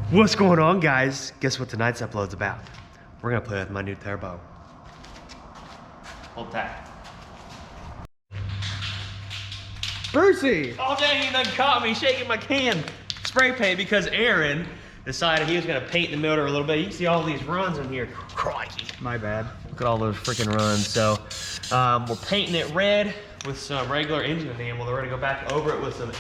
What's going on, guys? Guess what tonight's upload's about? We're gonna play with my new turbo. Hold tight. Brucey! Oh dang, he done caught me shaking my can spray paint because Aaron decided he was gonna paint the motor a little bit. You can see all these runs in here. Crikey. My bad. Look at all those freaking runs. So we're painting it red with some regular engine enamel. We're gonna go back over it with some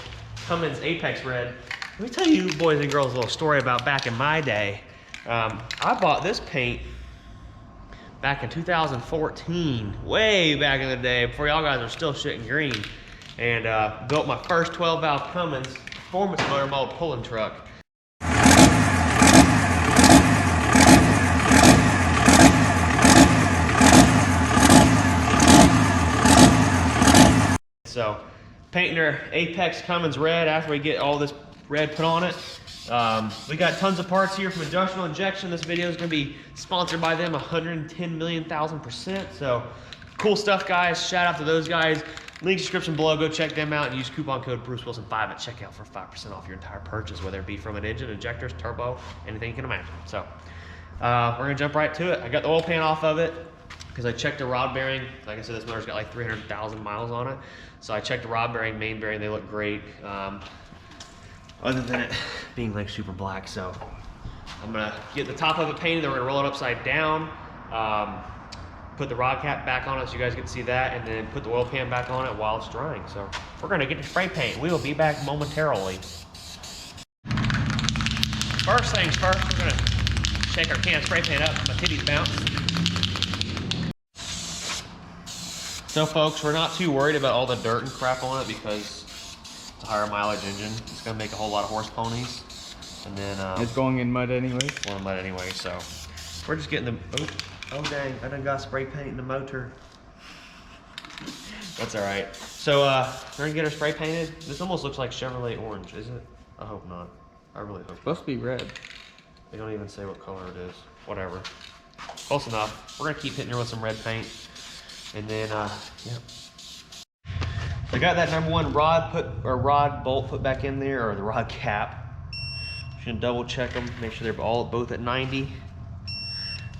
Cummins Apex red. Let me tell you boys and girls a little story about back in my day. I bought this paint back in 2014, way back in the day, before y'all guys were still shitting green. And built my first 12 valve Cummins performance motor mode pulling truck. So painting our Apex Cummins red after we get all this red put on it. We got tons of parts here from Industrial Injection. This video is going to be sponsored by them 110 million thousand %. So cool stuff, guys. Shout out to those guys. Link description below. Go check them out and use coupon code BruceWilson5 at checkout for 5% off your entire purchase, whether it be from an engine, injectors, turbo, anything you can imagine. So we're going to jump right to it. I got the oil pan off of it because I checked the rod bearing. Like I said, this motor's got like 300,000 miles on it. So I checked the rod bearing, main bearing. They look great. Other than it being like super black. So I'm gonna get the top of it painted, then we're gonna roll it upside down, put the rod cap back on it so you guys get to see that, and then put the oil pan back on it while it's drying. So we're gonna get to spray paint. We will be back momentarily. First things first, we're gonna shake our can of spray paint up. My titties bounce. So folks, we're not too worried about all the dirt and crap on it because it's a higher mileage engine. It's gonna make a whole lot of horse ponies. And then it's going in mud anyway. Going in mud anyway, so we're just getting the oh dang, I done got spray paint in the motor. That's alright. So we're gonna get her spray painted. This almost looks like Chevrolet orange, is it? I hope not. I really hope it's supposed to be red. They don't even say what color it is. Whatever. Close enough. We're gonna keep hitting her with some red paint. And then yeah. I got that #1 rod bolt put back in there, or the rod cap. Just gonna double check them, make sure they're both at 90.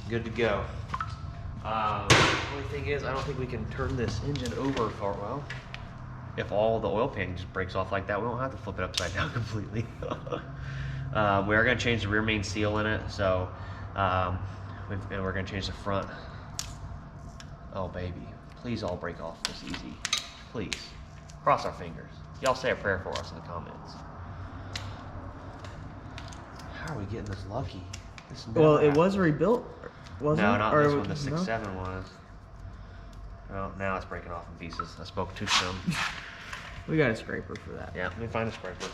Good to go. The only thing is, I don't think we can turn this engine over for well. If all the oil pan just breaks off like that, we don't have to flip it upside down completely. We are gonna change the rear main seal in it, so and we're gonna change the front. Oh baby, please all break off this easy, please. Cross our fingers. Y'all say a prayer for us in the comments. How are we getting this lucky? Well, it was rebuilt, wasn't it? No, not this one. The 6.7 no? was. Well, now it's breaking off in pieces. I spoke too soon. We got a scraper for that. Yeah, let me find a scraper.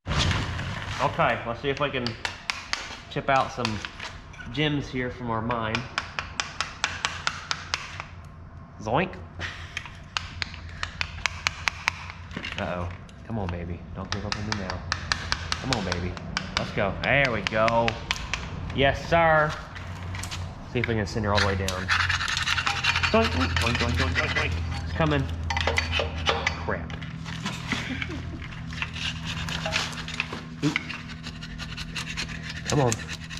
Okay, let's see if I can chip out some gems here from our mine. Zoink. Uh-oh. Come on, baby. Don't give up on me now. Come on, baby. Let's go. There we go. Yes, sir. See if we can send her all the way down. Zoink, zoink, zoink, zoink, zoink, zoink, zoink. It's coming. Crap. Oop. Come on.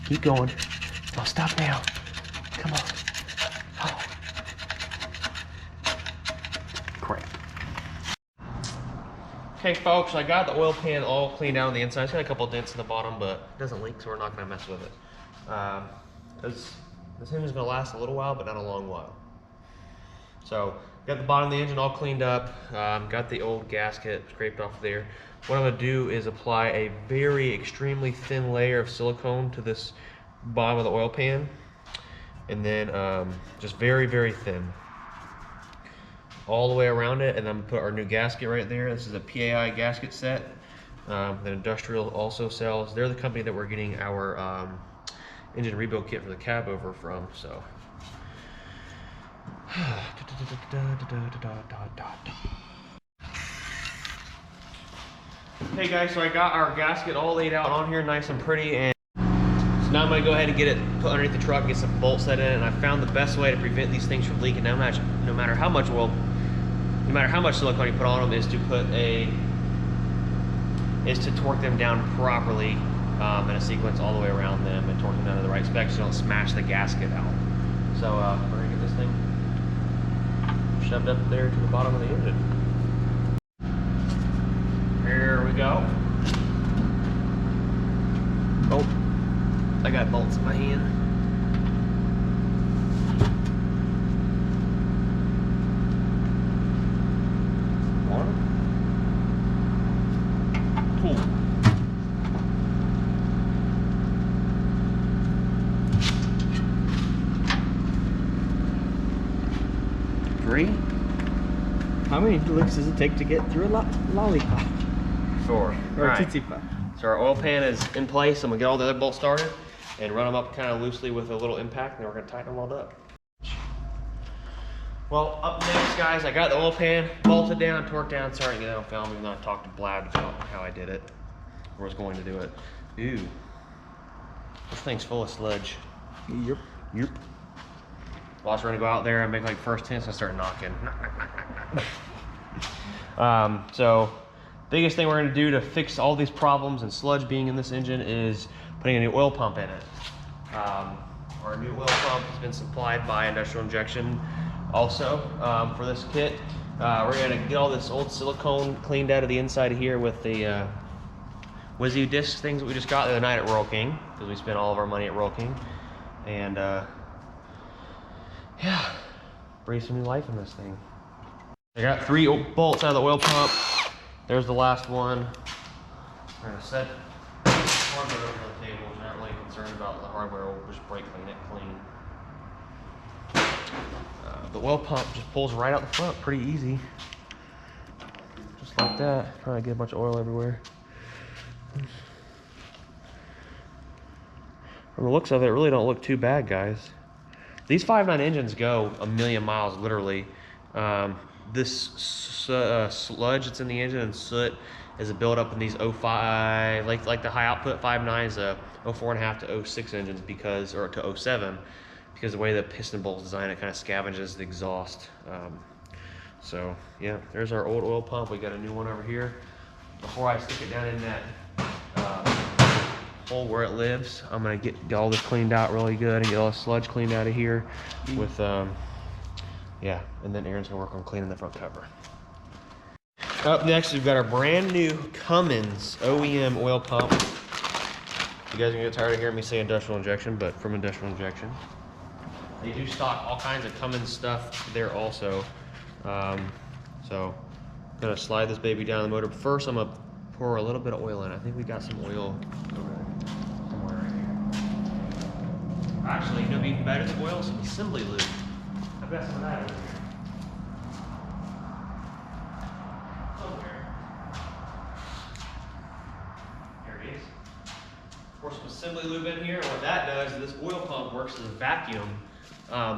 Keep going. Don't stop now. Come on. Oh. Crap. Okay folks, I got the oil pan all cleaned out on the inside. It's got a couple dents in the bottom, but it doesn't leak, so we're not gonna mess with it. This engine's gonna last a little while, but not a long while. So, got the bottom of the engine all cleaned up. Got the old gasket scraped off there. What I'm gonna do is apply a very extremely thin layer of silicone to this bottom of the oil pan. And then just very, very thin. All the way around it, and then put our new gasket right there. This is a PAI gasket set that Industrial also sells. They're the company that we're getting our engine rebuild kit for the cab over from. So, hey guys, so I got our gasket all laid out on here, nice and pretty, and so now I'm gonna go ahead and get it put underneath the truck, get some bolts set in it, and I found the best way to prevent these things from leaking. No matter how much oil. No matter how much silicone you put on them, is to torque them down properly in a sequence all the way around them and torquing them to the right specs so you don't smash the gasket out. So we're gonna get this thing shoved up there to the bottom of the engine. Here we go. Oh, I got bolts in my hand. One. Two. Three. How many licks does it take to get through a lollipop? 4. Or a Alright. Tootsie Pop? So our oil pan is in place. I'm gonna get all the other bolts started and run them up kind of loosely with a little impact, and then we're gonna tighten them all up. Well, up next, guys, I got the oil pan bolted down, torqued down. Sorry to get that on film, even though I talked to Blad about how I did it, or was going to do it. Ooh, this thing's full of sludge. Yep. Yep. Well, I was gonna go out there and make like first hints and start knocking. So biggest thing we're gonna do to fix all these problems and sludge being in this engine is putting a new oil pump in it. Our new oil pump has been supplied by Industrial Injection also for this kit. We're gonna get all this old silicone cleaned out of the inside of here with the Wizzy disc things that we just got the other night at Royal King, because we spent all of our money at Royal King. And yeah, breathe some new life in this thing. I got 3 bolts out of the oil pump. There's the last one. We're gonna set hardware over the table. We're not really concerned about the hardware. We'll just brake clean it clean. The oil pump just pulls right out the front, pretty easy. Just like that. Trying to get a bunch of oil everywhere. From the looks of it, it really don't look too bad, guys. These 5.9 engines go a million miles, literally. This sludge that's in the engine and soot is a buildup in these 05, like the high output 5.9s, 04.5 to 06 engines, because, or to 07, because the way the piston bolt is designed, it kind of scavenges the exhaust. So yeah, there's our old oil pump. We got a new one over here. Before I stick it down in that hole where it lives, I'm gonna get all this cleaned out really good and get all the sludge cleaned out of here with yeah, and then Aaron's gonna work on cleaning the front cover. Up next, we've got our brand new Cummins OEM oil pump. You guys are gonna get tired of hearing me say Industrial Injection, but from Industrial Injection. They do stock all kinds of Cummins stuff there also. So I'm gonna slide this baby down the motor. First, I'm gonna pour a little bit of oil in. I think we got some oil somewhere right here. Actually, it'll be even better than oil, some assembly lube. I've got some of that over here. Somewhere. Here it is. Pour some assembly lube in here. What that does is this oil pump works as a vacuum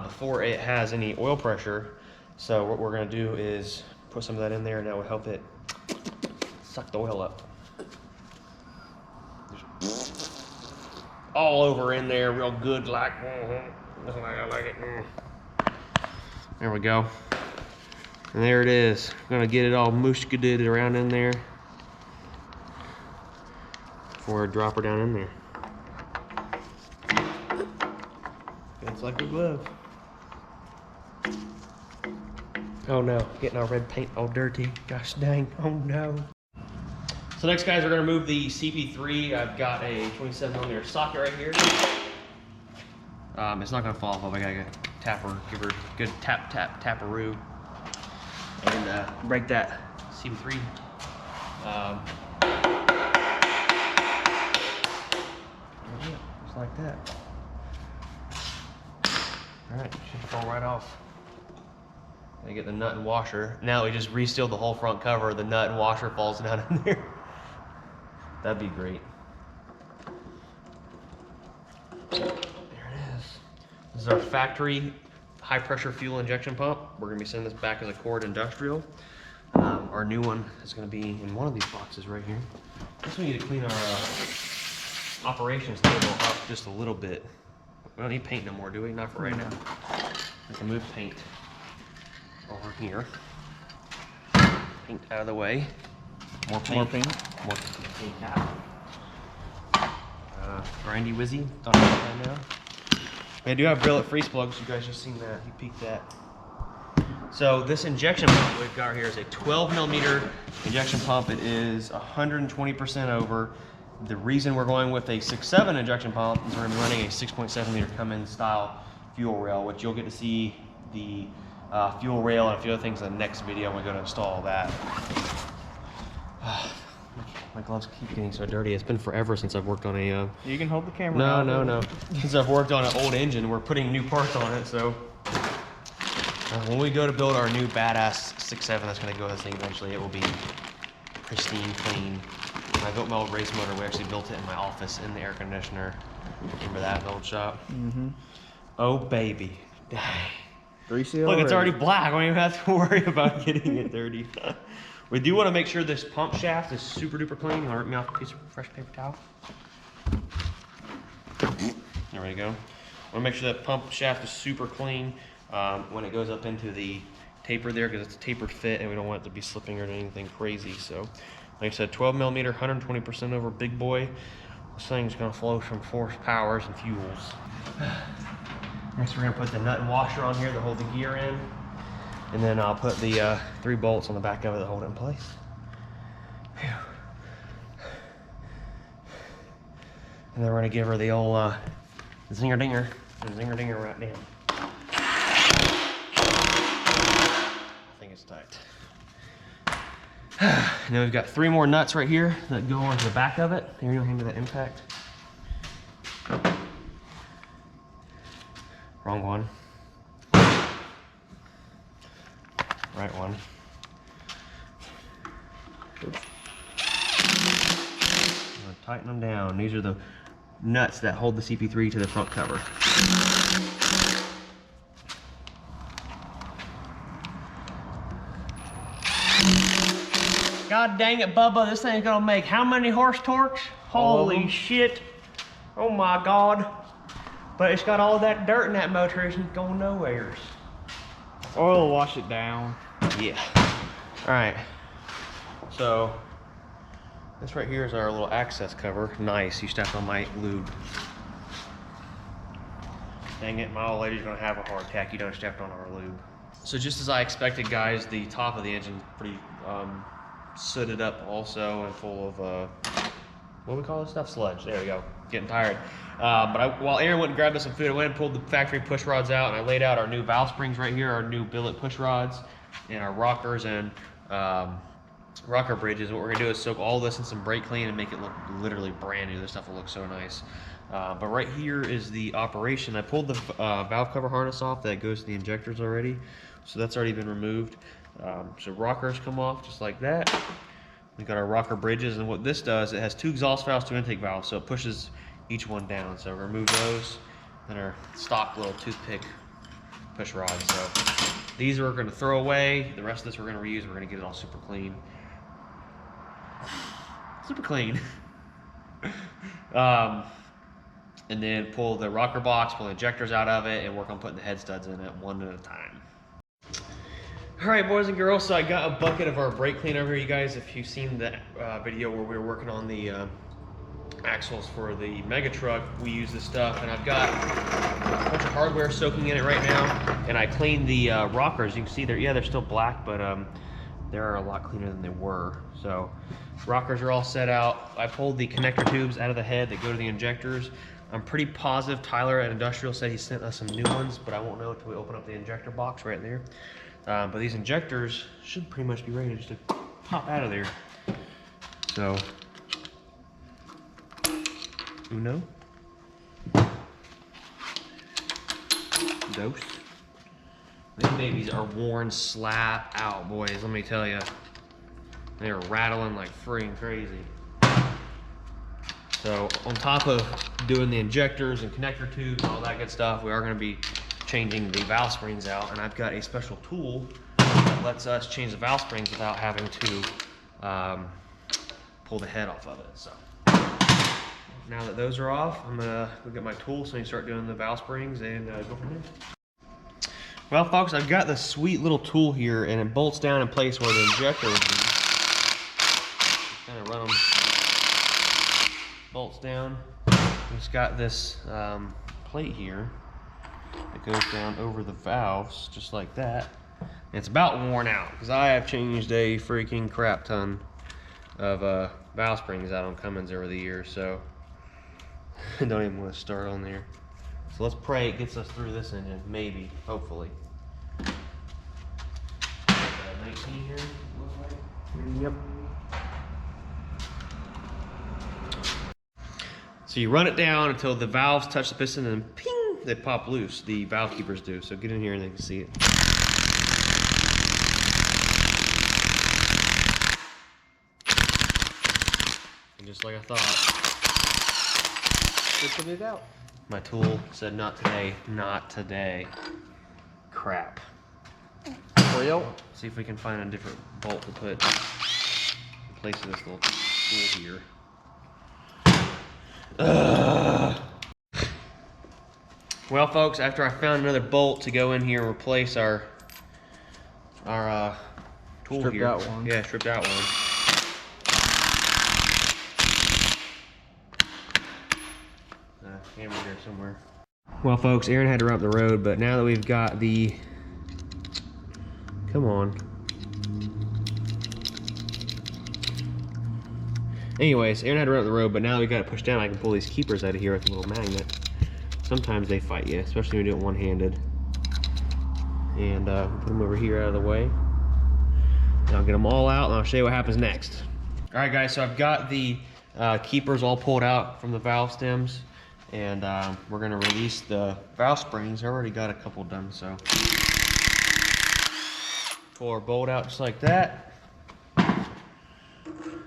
before it has any oil pressure. So what we're gonna do is put some of that in there, and that will help it suck the oil up. All over in there, real good, like, that's the way I like it. There we go. And there it is. I'm gonna get it all mushkaded around in there before I drop her down in there. It's like a glove. Oh no, getting our red paint all dirty. Gosh dang, oh no. So next, guys, we're gonna move the CP3. I've got a 27mm socket right here. It's not gonna fall off. I gotta tap her, give her a good taparoo, and break that CP3. Yeah, just like that. All right, should fall right off. I get the nut and washer. Now we just re-sealed the whole front cover. The nut and washer falls down in there. That'd be great. There it is. This is our factory high pressure fuel injection pump. We're gonna be sending this back as a Cord Industrial. Our new one is gonna be in one of these boxes right here. Guess we need to clean our operations table up just a little bit. We don't need paint no more, do we? Not for right now. We can move paint over here. Paint out of the way. More paint. More paint. More paint out. grindy whizzy. Thought about that now. I do have billet freeze plugs. You guys just seen that. You peeked that. So this injection pump we've got here is a 12mm injection pump. It is 120% over. The reason we're going with a 6.7 injection pump is we're going to be running a 6.7 Cummins style fuel rail, which you'll get to see the fuel rail and a few other things in the next video when we go to install that. My gloves keep getting so dirty. It's been forever since I've worked on a... You can hold the camera. No. Since I've worked on an old engine, we're putting new parts on it, so... when we go to build our new badass 6.7 that's going to go with this thing eventually, it will be pristine, clean. When I built my old race motor, we actually built it in my office in the air conditioner. Remember that in the old shop? Mm-hmm. Oh, baby. Dang. 3CL. Look, it's already black. I don't even have to worry about getting it dirty. We do want to make sure this pump shaft is super duper clean. You want to rip me off a piece of fresh paper towel? There we go. Want to make sure that pump shaft is super clean when it goes up into the taper there, because it's a tapered fit and we don't want it to be slipping or anything crazy. So, like I said, 12mm, 120% over, big boy. This thing's going to flow from HorsePowers and fuels. Next, we're going to put the nut and washer on here to hold the gear in. And then I'll put the 3 bolts on the back of it to hold it in place. Whew. And then we're going to give her the old zinger dinger right down. I think it's tight. And then we've got 3 more nuts right here that go onto the back of it. Here, you'll handle that impact. Wrong one. Right one. Oops. I'm gonna tighten them down. These are the nuts that hold the CP3 to the front cover. God dang it, Bubba, this thing's gonna make how many horse torques? Holy shit. Oh my God. But it's got all that dirt in that motor, it's going nowhere. Oil will wash it down. Yeah. All right. So this right here is our little access cover. Nice. You stepped on my lube. Dang it, my old lady's gonna have a heart attack. You done stepped on our lube. So just as I expected, guys, the top of the engine's pretty sooted up also and full of what do we call this stuff? Sludge. There we go. Getting tired. But while Aaron went and grabbed us some food, I went and pulled the factory push rods out, and I laid out our new valve springs right here, our new billet push rods, and our rockers and rocker bridges. What we're gonna do is soak all this in some brake clean and make it look literally brand new. This stuff will look so nice. But right here is the operation. I pulled the valve cover harness off that goes to the injectors already, so that's already been removed. So rockers come off just like that. We got our rocker bridges, and what this does, it has 2 exhaust valves, 2 intake valves, so it pushes each one down. So remove those, and our stock little toothpick push rods. So these we're going to throw away. The rest of this we're going to reuse. We're going to get it all super clean. Super clean. And then pull the rocker box, pull the injectors out of it, and work on putting the head studs in it one at a time. All right, boys and girls, so I got a bucket of our brake clean over here. You guys, if you've seen the video where we were working on the axles for the mega truck, we use this stuff, and I've got a bunch of hardware soaking in it right now, and I cleaned the rockers. You can see they're still black, but they're a lot cleaner than they were. So rockers are all set out. I pulled the connector tubes out of the head that go to the injectors. I'm pretty positive Tyler at Industrial said he sent us some new ones, but I won't know until we open up the injector box right there. But these injectors should pretty much be ready just to pop out of there. So, uno, dos. These babies are worn slap out, boys. Let me tell you, they are rattling like freaking crazy. So, on top of doing the injectors and connector tubes and all that good stuff, we are going to be changing the valve springs out, and I've got a special tool that lets us change the valve springs without having to pull the head off of it. So now that those are off, I'm gonna go get my tool so I can start doing the valve springs and go from there. Well, folks, I've got this sweet little tool here, and it bolts down in place where the injector would be. Just kind of run them bolts down. We just got this plate here that goes down over the valves, just like that. And it's about worn out because I have changed a freaking crap ton of valve springs out on Cummins over the years, so I don't even want to start on there. So let's pray it gets us through this engine, maybe, hopefully. 19 here, looks like. Yep. So you run it down until the valves touch the piston and then ping, they pop loose. The valve keepers do. So get in here and they can see it. And just like I thought, Put it out. my tool said not today, not today. Crap. Well, See if we can find a different bolt to put in place of this little tool here. Well, folks, after I found another bolt to go in here and replace our tool Stripped here. out one. Yeah, stripped out one. Hammer here somewhere. Well, folks, Aaron had to run up the road, but now that we've got the, come on. Anyways, Aaron had to run up the road, but now that we got it pushed down, I can pull these keepers out of here with a little magnet. Sometimes they fight you, especially when you do it one-handed. And put them over here out of the way. And I'll get them all out, and I'll show you what happens next. All right, guys, so I've got the keepers all pulled out from the valve stems, and we're gonna release the valve springs. I already got a couple done, so. Pull our bolt out just like that.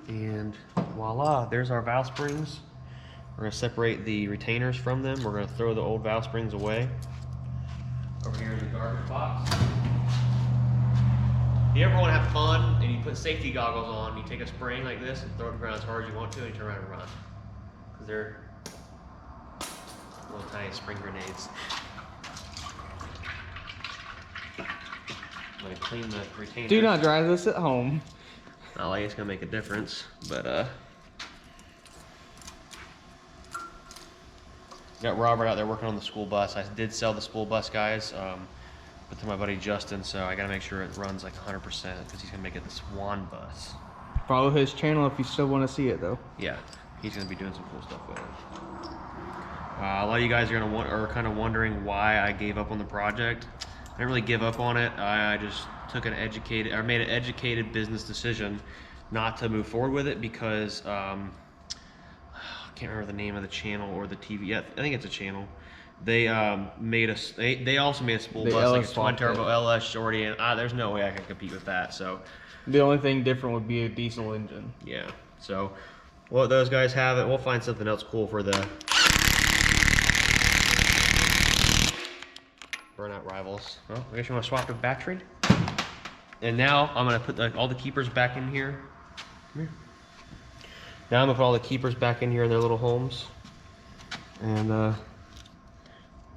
And voila, there's our valve springs. We're gonna separate the retainers from them. We're gonna throw the old valve springs away. Over here in the garbage box. If you ever wanna have fun and you put safety goggles on, you take a spring like this and throw it to the ground as hard as you want to, and you turn around and run. Because they're little tiny spring grenades. I'm gonna clean the retainers. do not drive this at home. Not like it's gonna make a difference, but got Robert out there working on the school bus. I did sell the school bus, guys, but to my buddy Justin, so I gotta make sure it runs like 100% because he's gonna make it the Swan bus. Follow his channel if you still want to see it, though. Yeah, he's gonna be doing some cool stuff with it. A lot of you guys are are kind of wondering why I gave up on the project. I didn't really give up on it. I just took made an educated business decision not to move forward with it because I can't remember the name of the channel or the TV. Yeah, I think it's a channel. They made us. They also made a spool bus, like a twin turbo LS shorty, and there's no way I can compete with that. So the only thing different would be a diesel engine. yeah. So well, those guys have it. We'll find something else cool for the burnout rivals. Well, I guess you want to swap the battery. And now I'm gonna put all the keepers back in here. Come here. Now I'm gonna put all the keepers back in here in their little homes, and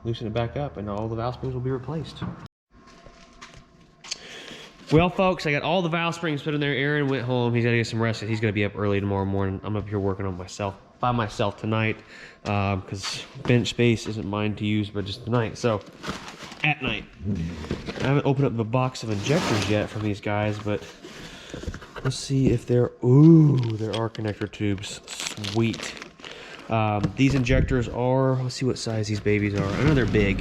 loosen it back up, and all the valve springs will be replaced. Well, folks, I got all the valve springs put in there. Aaron went home. He's gotta get some rest. He's gonna be up early tomorrow morning. I'm up here working on by myself tonight, because bench space isn't mine to use, but just tonight. So at night. I haven't opened up the box of injectors yet from these guys, but let's see if there are connector tubes. Sweet. These injectors are, let's see what size these babies are. I know they're big.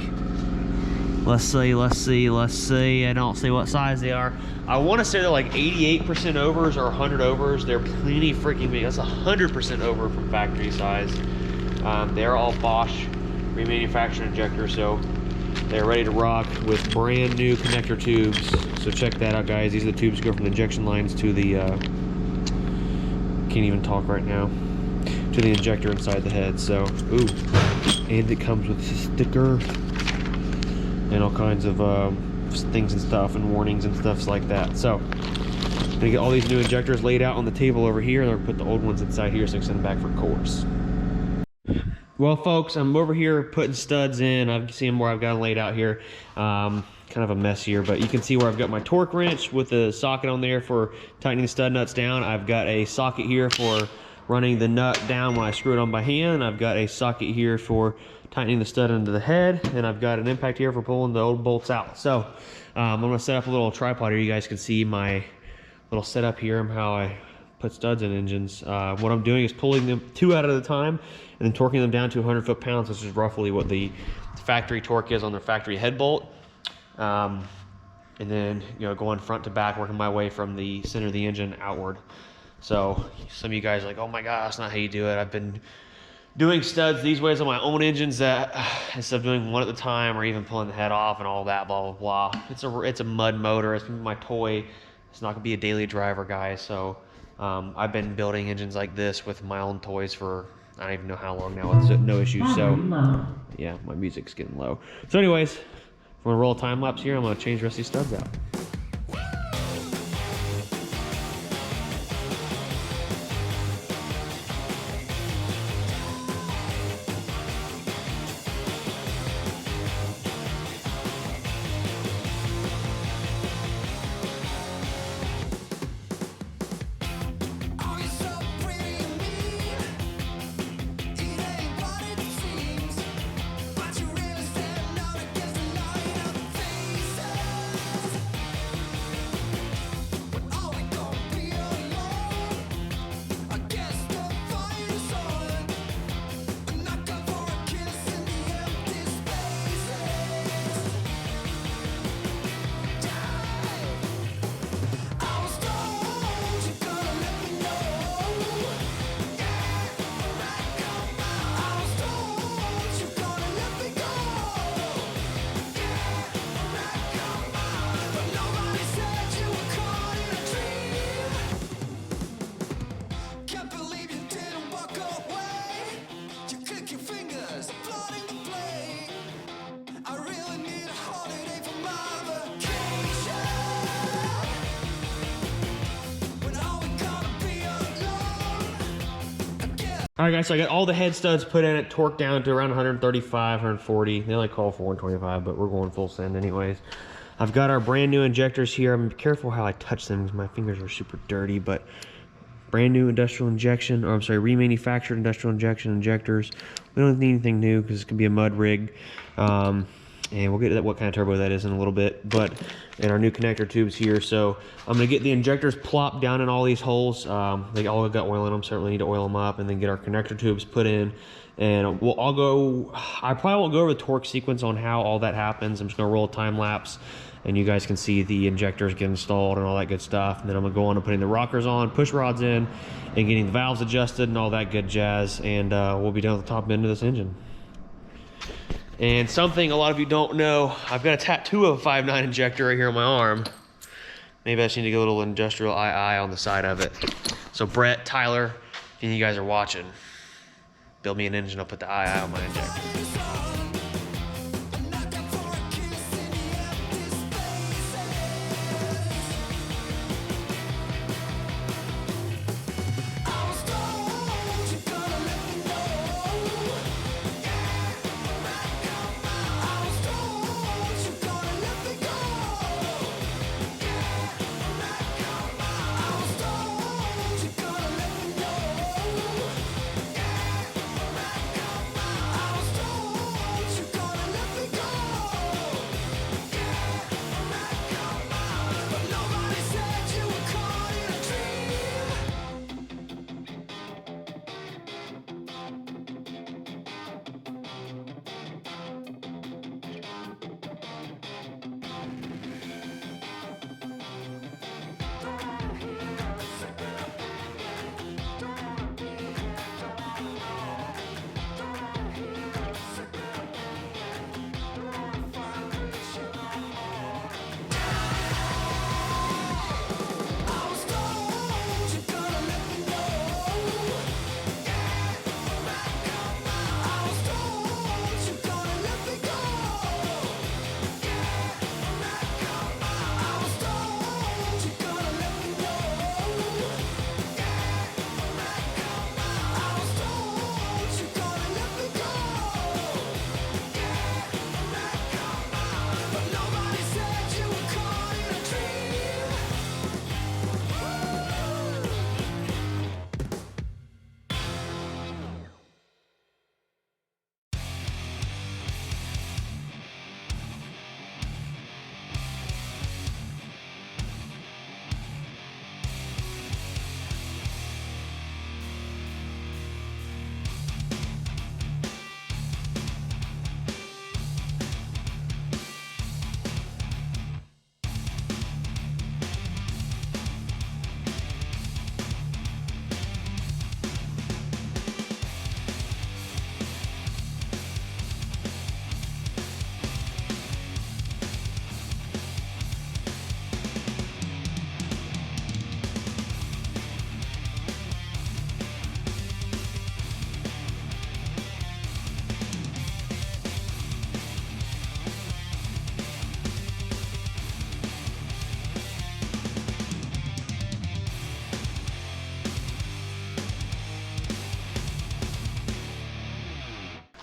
Let's see. I don't see what size they are. I want to say they're like 88% overs or 100 overs. They're plenty freaking big. That's 100% over from factory size. They're all Bosch remanufactured injectors, so they're ready to rock with brand new connector tubes. So check that out, guys. These are the tubes that go from the injection lines to the, can't even talk right now, to the injector inside the head. So, ooh, and it comes with a sticker and all kinds of things and stuff and warnings and stuffs like that. So, I'm gonna get all these new injectors laid out on the table over here, and I'm gonna put the old ones inside here so I can send them back for course. Well, folks, I'm over here putting studs in. I've seen where I've got them laid out here. Kind of a mess here, but you can see where I've got my torque wrench with the socket on there for tightening the stud nuts down. I've got a socket here for running the nut down when I screw it on by hand. I've got a socket here for tightening the stud into the head, and I've got an impact here for pulling the old bolts out. So I'm gonna set up a little tripod here. You guys can see my little setup here and how I put studs in engines. What I'm doing is pulling them 2 out at a time and then torquing them down to 100 foot-pounds, which is roughly what the factory torque is on the factory head bolt. And then, you know, going front to back, working my way from the center of the engine outward. So some of you guys are like, oh my God, that's not how you do it. I've been doing studs these ways on my own engines that instead of doing one at a time or even pulling the head off and all that, blah, blah, blah. It's a mud motor. It's my toy. It's not gonna be a daily driver, guys. So I've been building engines like this with my own toys for I don't even know how long now with no issues. So yeah, my music's getting low. So anyways, if I'm gonna roll a time lapse here, I'm gonna change the rest of these studs out. All right, guys, so I got all the head studs put in it, torqued down to around 135, 140. They only call for 125, but we're going full send anyways. I've got our brand new injectors here. I'm careful how I touch them because my fingers are super dirty, but brand new industrial injection, or I'm sorry, remanufactured industrial injection injectors. We don't need anything new because it's gonna be a mud rig. And we'll get to what kind of turbo that is in a little bit, but and our new connector tubes here. So I'm gonna get the injectors plopped down in all these holes. They all got oil in them, certainly need to oil them up, and then get our connector tubes put in. And I probably won't go over the torque sequence on how all that happens. I'm just gonna roll a time lapse and you guys can see the injectors get installed and all that good stuff. And then I'm gonna go on to putting the rockers on, push rods in, and getting the valves adjusted and all that good jazz. And we'll be done with the top end of this engine. And something a lot of you don't know, I've got a tattoo of a 5.9 injector right here on my arm. Maybe I just need to get a little industrial II on the side of it. So Brett, Tyler, if any of you guys are watching, build me an engine, I'll put the II on my injector.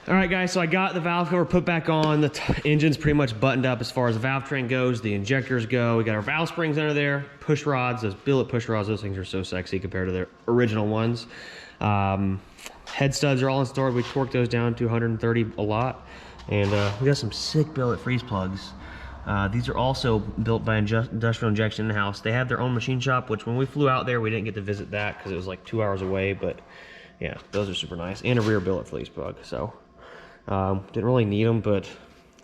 All right, guys, so I got the valve cover put back on. The engine's pretty much buttoned up as far as the valve train goes. The injectors go. We got our valve springs under there, push rods, those billet push rods. Those things are so sexy compared to their original ones. Head studs are all installed. We torqued those down to 130 a lot. And we got some sick billet freeze plugs. These are also built by Industrial Injection in-house. They have their own machine shop, which when we flew out there, we didn't get to visit that because it was like 2 hours away. But yeah, those are super nice. And a rear billet freeze plug. So didn't really need them, but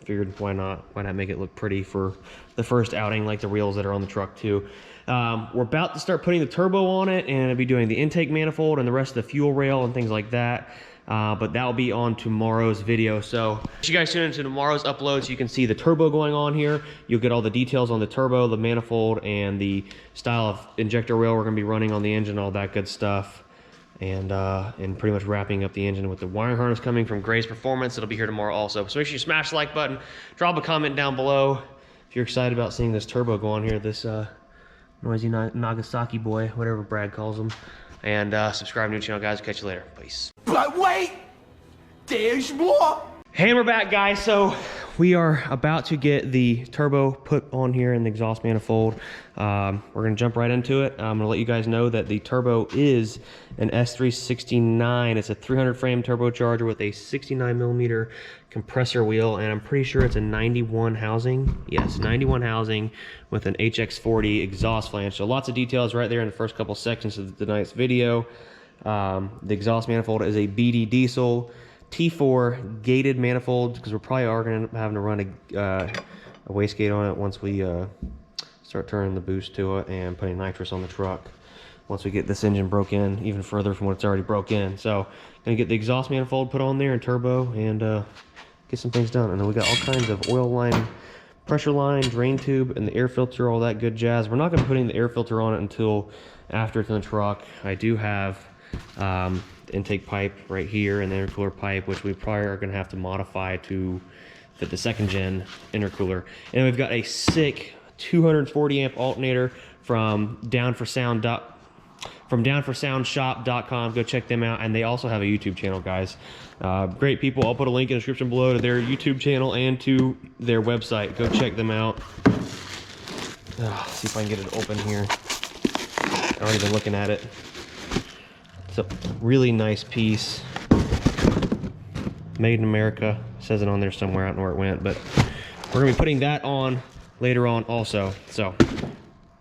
figured why not make it look pretty for the first outing, like the wheels that are on the truck too. We're about to start putting the turbo on it, and I'll be doing the intake manifold and the rest of the fuel rail and things like that. But that'll be on tomorrow's video. So you guys tune into tomorrow's upload so you can see the turbo going on here. You'll get all the details on the turbo, the manifold, and the style of injector rail we're gonna be running on the engine, all that good stuff. And pretty much wrapping up the engine with the wiring harness coming from Gray's Performance. It'll be here tomorrow also. So make sure you smash the like button, drop a comment down below if you're excited about seeing this turbo go on here, this noisy Nagasaki boy, whatever Brad calls him. And subscribe to the channel, guys. Catch you later. Peace. But wait, there's more. Hey, we're back, guys. So we are about to get the turbo put on here in the exhaust manifold. We're gonna jump right into it. I'm gonna let you guys know that the turbo is an S369. It's a 300 frame turbocharger with a 69 millimeter compressor wheel, and I'm pretty sure it's a 91 housing. Yes, 91 housing with an HX40 exhaust flange. So lots of details right there in the first couple sections of tonight's video. The exhaust manifold is a BD diesel T4 gated manifold, because we're probably are going to end up having to run a wastegate on it once we start turning the boost to it and putting nitrous on the truck once we get this engine broke in even further from what it's already broke in. So gonna get the exhaust manifold put on there and turbo and get some things done. And then we got all kinds of oil line, pressure line, drain tube, and the air filter, all that good jazz. We're not gonna be putting the air filter on it until after it's in the truck. I do have the intake pipe right here and the intercooler pipe, which we probably are going to have to modify to fit the second gen intercooler. And we've got a sick 240 amp alternator from downforsoundshop.com. Go check them out, and they also have a YouTube channel, guys. Great people. I'll put a link in the description below to their YouTube channel and to their website. Go check them out. See if I can get it open here. I've already been looking at it. It's a really nice piece, made in America. Says it on there somewhere. I don't know where it went, but we're gonna be putting that on later on also. So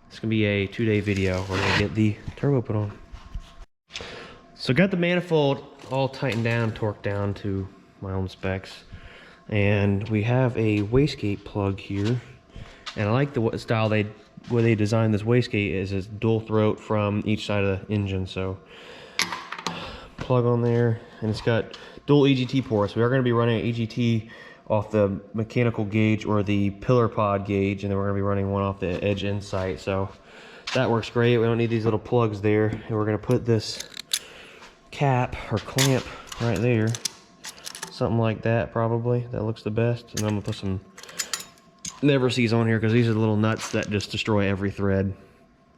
it's gonna be a 2-day video. We're gonna get the turbo put on. So got the manifold all tightened down, torqued down to my own specs, and we have a wastegate plug here. And I like the style where they designed this wastegate is a dual throat from each side of the engine. So plug on there, and it's got dual EGT ports. We are going to be running an EGT off the mechanical gauge or the pillar pod gauge, and then we're going to be running one off the edge insight. So that works great. We don't need these little plugs there. And we're going to put this cap or clamp right there, something like that probably. That looks the best. And I'm going to put some never sees on here because these are the little nuts that just destroy every thread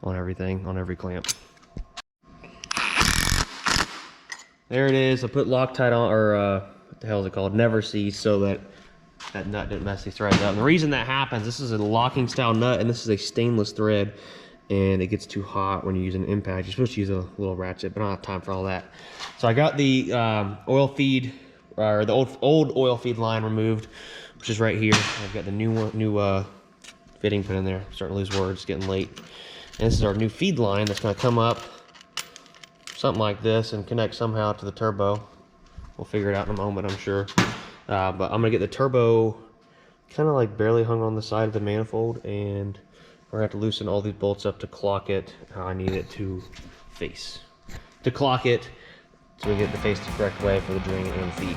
on everything, on every clamp. There it is. I put Loctite on, or what the hell is it called? Never see, so that nut didn't mess these threads up. And the reason that happens, this is a locking style nut, and this is a stainless thread, and it gets too hot when you use an impact. You're supposed to use a little ratchet, but I don't have time for all that. So I got the oil feed, or the old oil feed line removed, which is right here. I've got the new fitting put in there. I'm starting to lose words, it's getting late. And this is our new feed line that's going to come up something like this and connect somehow to the turbo. We'll figure it out in a moment, I'm sure. But I'm gonna get the turbo kind of like barely hung on the side of the manifold, and we're gonna have to loosen all these bolts up to clock it how I need it to face. To clock it so we get the face the correct way for the drain and feed.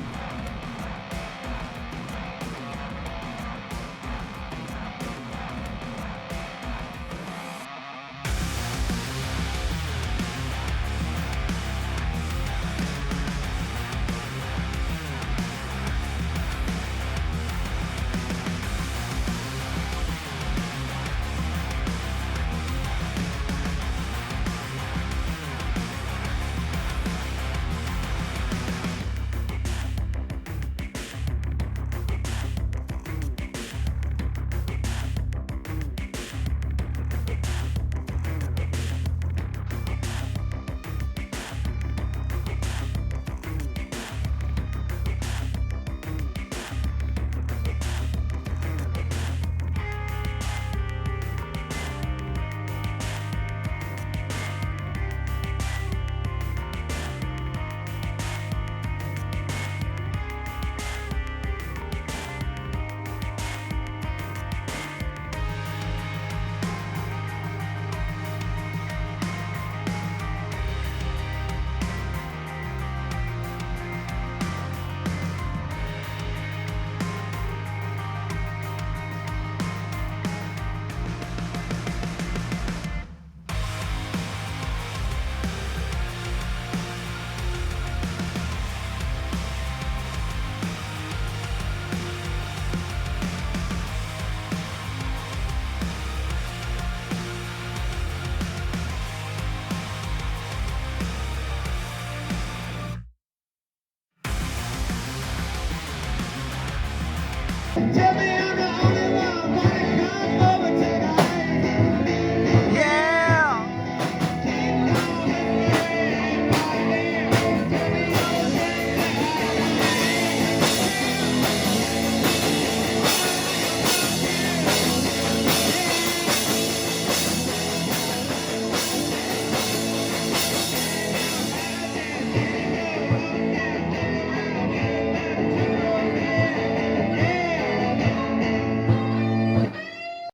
Yeah.